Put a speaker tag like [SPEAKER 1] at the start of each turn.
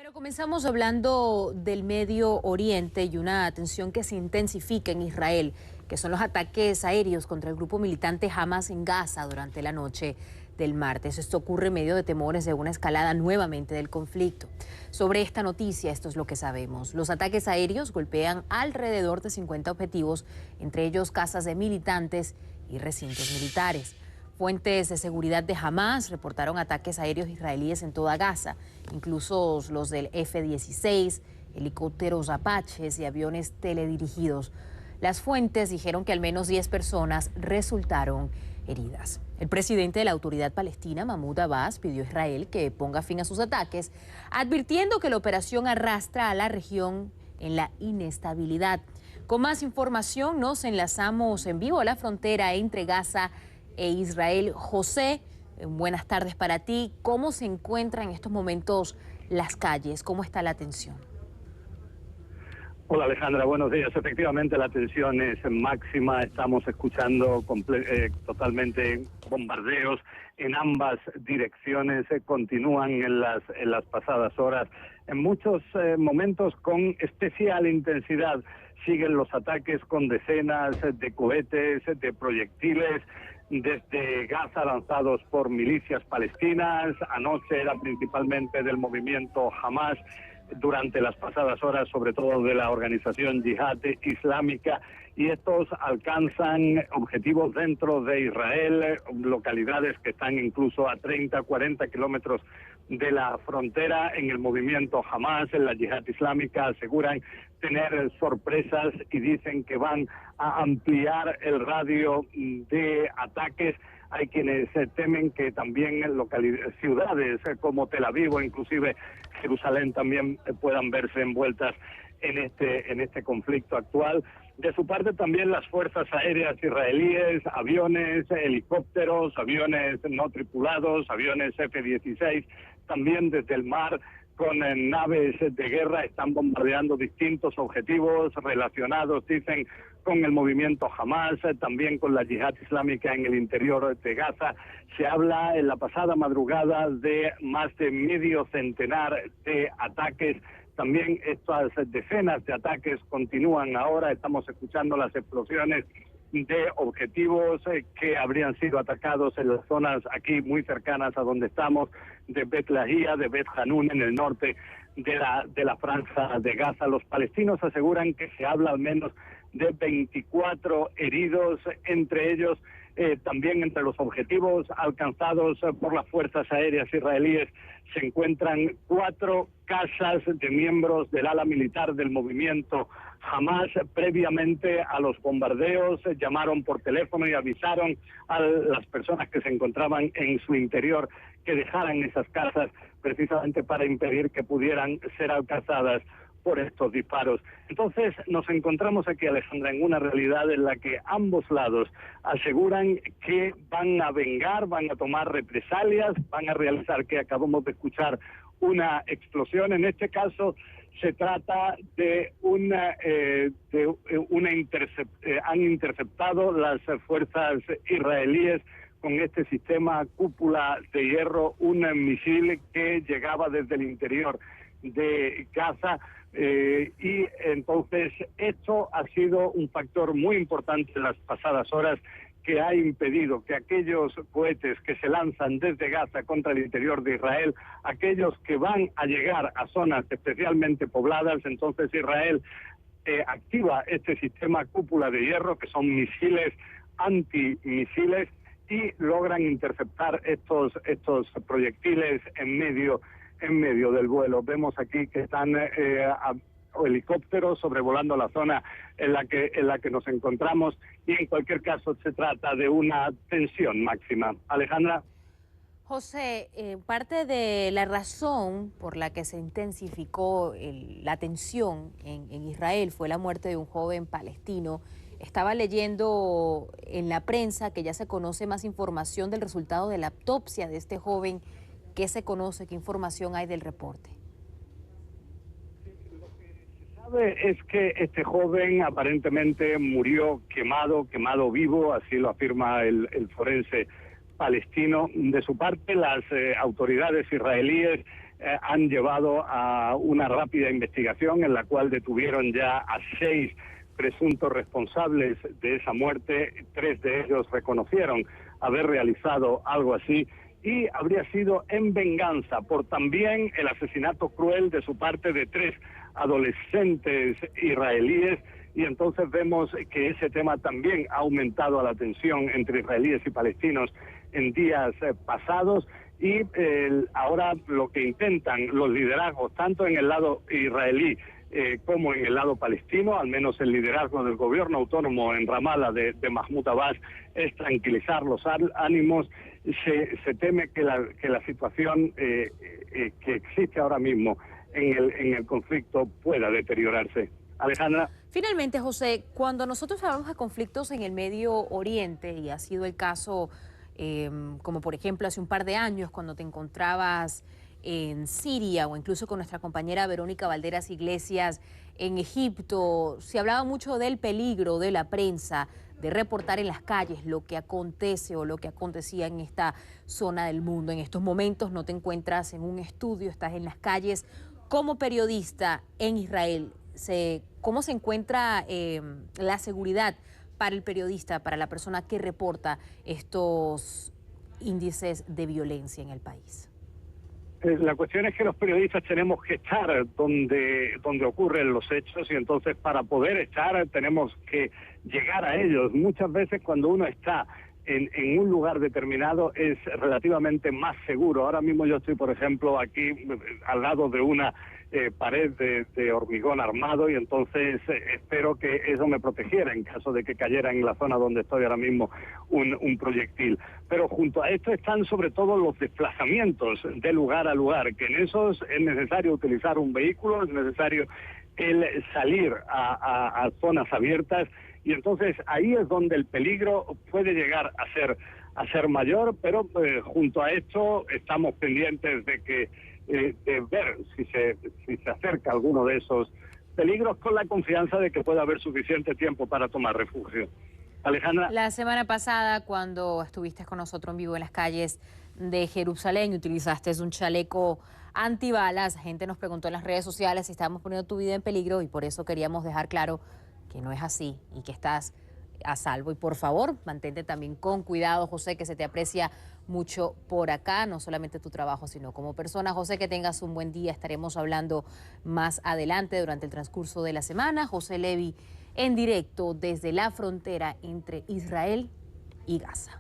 [SPEAKER 1] Pero comenzamos hablando del Medio Oriente y una tensión que se intensifica en Israel, que son los ataques aéreos contra el grupo militante Hamas en Gaza durante la noche del martes. Esto ocurre en medio de temores de una escalada nuevamente del conflicto. Sobre esta noticia, esto es lo que sabemos. Los ataques aéreos golpean alrededor de 50 objetivos, entre ellos casas de militantes y recintos militares. Fuentes de seguridad de Hamas reportaron ataques aéreos israelíes en toda Gaza, incluso los del F-16, helicópteros Apaches y aviones teledirigidos. Las fuentes dijeron que al menos 10 personas resultaron heridas. El presidente de la Autoridad Palestina, Mahmoud Abbas, pidió a Israel que ponga fin a sus ataques, advirtiendo que la operación arrastra a la región en la inestabilidad. Con más información nos enlazamos en vivo a la frontera entre Gaza e Israel. José, buenas tardes para ti. ¿Cómo se encuentran en estos momentos las calles? ¿Cómo está la tensión?
[SPEAKER 2] Hola Alejandra, buenos días. Efectivamente la tensión es máxima. Estamos escuchando totalmente bombardeos en ambas direcciones. Continúan en las pasadas horas. En muchos momentos con especial intensidad siguen los ataques con decenas de cohetes, de proyectiles desde Gaza lanzados por milicias palestinas. Anoche era principalmente del movimiento Hamas, durante las pasadas horas sobre todo de la organización Yihad Islámica, y estos alcanzan objetivos dentro de Israel, localidades que están incluso a 30, 40 kilómetros de la frontera. En el movimiento Hamas, en la Yihad Islámica, aseguran tener sorpresas y dicen que van a ampliar el radio de ataques. Hay quienes temen que también ciudades como Tel Aviv o inclusive Jerusalén también puedan verse envueltas en este conflicto actual. De su parte también las fuerzas aéreas israelíes, aviones, helicópteros, aviones no tripulados, aviones F-16, también desde el mar con naves de guerra están bombardeando distintos objetivos relacionados, dicen, con el movimiento Hamas, también con la Yihad Islámica en el interior de Gaza. Se habla en la pasada madrugada de más de medio centenar de ataques. También estas decenas de ataques continúan ahora. Estamos escuchando las explosiones de objetivos que habrían sido atacados en las zonas aquí muy cercanas a donde estamos, de Bet Lahia, de Bet Hanun, en el norte de la franja de Gaza. Los palestinos aseguran que se habla al menos de 24 heridos, entre ellos también entre los objetivos alcanzados por las fuerzas aéreas israelíes se encuentran 4 casas de miembros del ala militar del movimiento Hamas. Previamente a los bombardeos llamaron por teléfono y avisaron a las personas que se encontraban en su interior que dejaran esas casas precisamente para impedir que pudieran ser alcanzadas por estos disparos. Entonces nos encontramos aquí, Alejandra, en una realidad en la que ambos lados aseguran que van a vengar, van a tomar represalias, van a realizar, que acabamos de escuchar, una explosión. En este caso se trata de han interceptado las fuerzas israelíes con este sistema cúpula de hierro un misil que llegaba desde el interior de Gaza, y entonces esto ha sido un factor muy importante en las pasadas horas, que ha impedido que aquellos cohetes que se lanzan desde Gaza contra el interior de Israel, aquellos que van a llegar a zonas especialmente pobladas, entonces Israel activa este sistema cúpula de hierro, que son misiles antimisiles, y logran interceptar estos proyectiles en medio del vuelo. Vemos aquí que están helicópteros sobrevolando la zona en la que nos encontramos, y en cualquier caso se trata de una tensión máxima. Alejandra.
[SPEAKER 1] José, parte de la razón por la que se intensificó la tensión en Israel fue la muerte de un joven palestino. Estaba leyendo en la prensa que ya se conoce más información del resultado de la autopsia de este joven. ¿Qué se conoce? ¿Qué información hay del reporte?
[SPEAKER 2] Lo que se sabe es que este joven aparentemente murió quemado vivo, así lo afirma el forense palestino. De su parte, las autoridades israelíes han llevado a una rápida investigación en la cual detuvieron ya a 6 presuntos responsables de esa muerte. 3 de ellos reconocieron haber realizado algo así, y habría sido en venganza por también el asesinato cruel de su parte de 3 adolescentes israelíes. Y entonces vemos que ese tema también ha aumentado la tensión entre israelíes y palestinos en días pasados, y ahora lo que intentan los liderazgos, tanto en el lado israelí como en el lado palestino, al menos el liderazgo del gobierno autónomo en Ramallah de Mahmoud Abbas, es tranquilizar los ánimos. Se teme que la situación que existe ahora mismo en el conflicto pueda deteriorarse. Alejandra.
[SPEAKER 1] Finalmente, José, cuando nosotros hablamos de conflictos en el Medio Oriente, y ha sido el caso, como por ejemplo hace un par de años cuando te encontrabas en Siria, o incluso con nuestra compañera Verónica Valderas Iglesias en Egipto, se hablaba mucho del peligro de la prensa de reportar en las calles lo que acontece o lo que acontecía en esta zona del mundo. En estos momentos no te encuentras en un estudio, estás en las calles como periodista en Israel. ¿Cómo se encuentra la seguridad para el periodista, para la persona que reporta estos índices de violencia en el país?
[SPEAKER 2] La cuestión es que los periodistas tenemos que estar donde ocurren los hechos, y entonces para poder estar tenemos que llegar a ellos. Muchas veces cuando uno está en un lugar determinado es relativamente más seguro. Ahora mismo yo estoy, por ejemplo, aquí al lado de una pared de hormigón armado, y entonces espero que eso me protegiera en caso de que cayera en la zona donde estoy ahora mismo un proyectil. Pero junto a esto están sobre todo los desplazamientos de lugar a lugar, que en esos es necesario utilizar un vehículo, es necesario el salir a zonas abiertas, y entonces ahí es donde el peligro puede llegar a ser mayor. Pero junto a esto estamos pendientes de ver si se acerca alguno de esos peligros, con la confianza de que pueda haber suficiente tiempo para tomar refugio. Alejandra.
[SPEAKER 1] La semana pasada, cuando estuviste con nosotros en vivo en las calles de Jerusalén, utilizaste un chaleco antibalas. Gente nos preguntó en las redes sociales si estábamos poniendo tu vida en peligro, y por eso queríamos dejar claro que no es así y que estás a salvo. Y por favor, mantente también con cuidado, José, que se te aprecia mucho por acá, no solamente tu trabajo, sino como persona. José, que tengas un buen día. Estaremos hablando más adelante durante el transcurso de la semana. José Levi en directo desde la frontera entre Israel y Gaza.